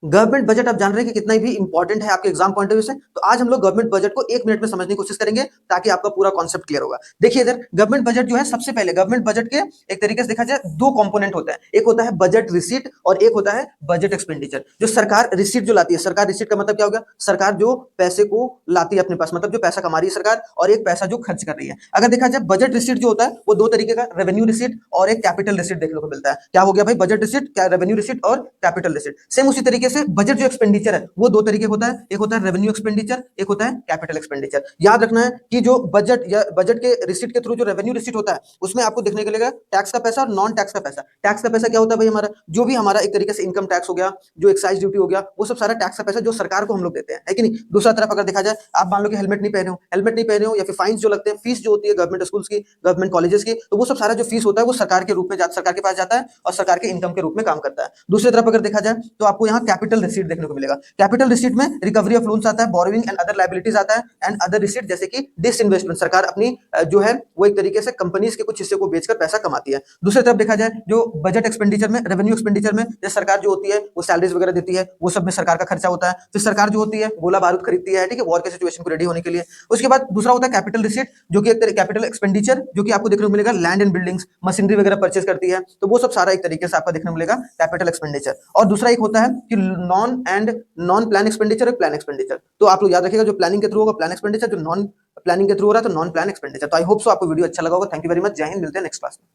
Government budget आप जान रहे हैं कि कितना भी इंपॉर्टेंट है आपके एग्जाम पॉइंट ऑफ व्यू से। तो आज हम लोग गवर्नमेंट बजट को 1 मिनट में समझने की कोशिश करेंगे ताकि आपका पूरा कॉन्सेप्ट क्लियर होगा। देखिए इधर गवर्नमेंट बजट जो है, सबसे पहले गवर्नमेंट बजट के एक तरीके से देखा जाए 2 कंपोनेंट होता है। एक होता है बजट रिसीट और एक होता है बजट एक्सपेंडिचर। जो सरकार रिसीट जो लाती है, सरकार रिसीट का मतलब क्या हो गया? सरकार जो पैसे को लाती है अपने पास, मतलब जो पैसा कमा रही है सरकार, और एक पैसा जो खर्च कर रही है। अगर देखा जाए बजट रिसीट जो होता है वो 2 तरीके का, रेवेन्यू रिसीट और एक कैपिटल रिसीट देखने को मिलता है। क्या हो गया भाई? बजट रिसीट, क्या रेवेन्यू रिसीट और कैपिटल रिसीट। सेम उसी तरीके से बजट जो एक्सपेंडिचर है वो 2 तरीके होता है, एक होता है रेवेन्यू एक्सपेंडिचर, एक होता है कैपिटल एक्सपेंडिचर। याद रखना है कि जो बजट या बजट के रिसीट के थ्रू जो रेवेन्यू रिसीट होता है उसमें आपको देखने को मिलेगा टैक्स का पैसा और नॉन टैक्स का पैसा। टैक्स का पैसा क्या होता है भाई? हमारा जो भी हमारा एक तरीके से इनकम टैक्स हो गया, जो एक्साइज ड्यूटी हो गया, वो सब सारा टैक्स का पैसा जो सरकार को हम लोग देते हैं, है कि नहीं? दूसरा तरफ अगर देखा जाए, आप मान लो कि हेलमेट नहीं पहने हो, या फिर फाइन्स जो लगते हैं, फीस जो होती है गवर्नमेंट स्कूल्स की, गवर्नमेंट कॉलेजेस की, तो वो सब सारा जो फीस होता है वो सरकार के रूप में सरकार के पास जाता है और सरकार के इनकम के रूप में काम करता है। दूसरी तरफ अगर देखा जाए तो आपको यहाँ कैपिटल रिसीट देखने को मिलेगा। कैपिटल रिसीट में रिकवरी ऑफ लोन्स आता है, बोरोइंग एंड अदर लायबिलिटीज आता है, एंड अदर रिसीट जैसे कि डिसइन्वेस्टमेंट, सरकार अपनी जो है वो एक तरीके से कंपनीज के कुछ हिस्से को बेचकर पैसा कमाती है। दूसरी तरफ देखा जाए जो बजट एक्सपेंडिचर में, रेवेन्यू एक्सपेंडिचर में, जैसे सरकार जो होती है वो सैलरीज वगैरह देती है, वो सब में सरकार का खर्चा होता है। फिर सरकार जो होती है गोला बारूद खरीदती है, ठीक है, वॉर के सिचुएशन को रेडी होने के लिए। उसके बाद दूसरा होता है कैपिटल रिसीट, जो कि एक कैपिटल एक्सपेंडिचर, जो कि आपको देखने को मिलेगा लैंड एंड बिल्डिंग्स, मशीनरी वगैरह परचेज करती है, तो वो सब सारा एक तरीके से आपको देखने को मिलेगा कैपिटल एक्सपेंडिचर। और दूसरा एक होता है कि नॉन प्लान एक्सपेंडिचर और प्लान एक्सपेंडिचर। तो आप लोग याद रखिएगा, जो प्लानिंग के थ्रू होगा प्लान एक्सपेंडिचर, जो नॉन प्लानिंग के थ्रू हो रहा है तो नॉन प्लान एक्सपेंडिचर। तो आई होप सो आपको वीडियो अच्छा लगा होगा। Thank you very much. जय हिंद। मिलते हैं नेक्स्ट क्लास में।